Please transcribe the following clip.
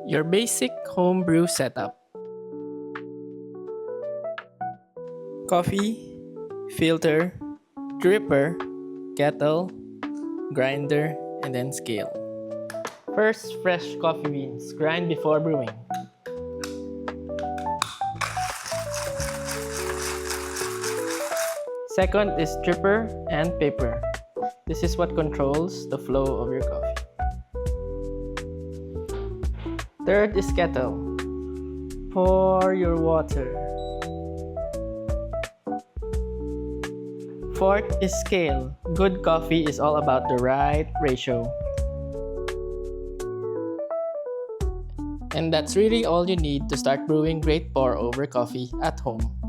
Your basic home brew setup. Coffee, filter, dripper, kettle, grinder, and then scale. First, fresh coffee beans. Grind before brewing. Second is dripper and paper. This is what controls the flow of your coffee. Third is kettle. Pour your water. Fourth is scale. Good coffee is all about the right ratio. And that's really all you need to start brewing great pour-over coffee at home.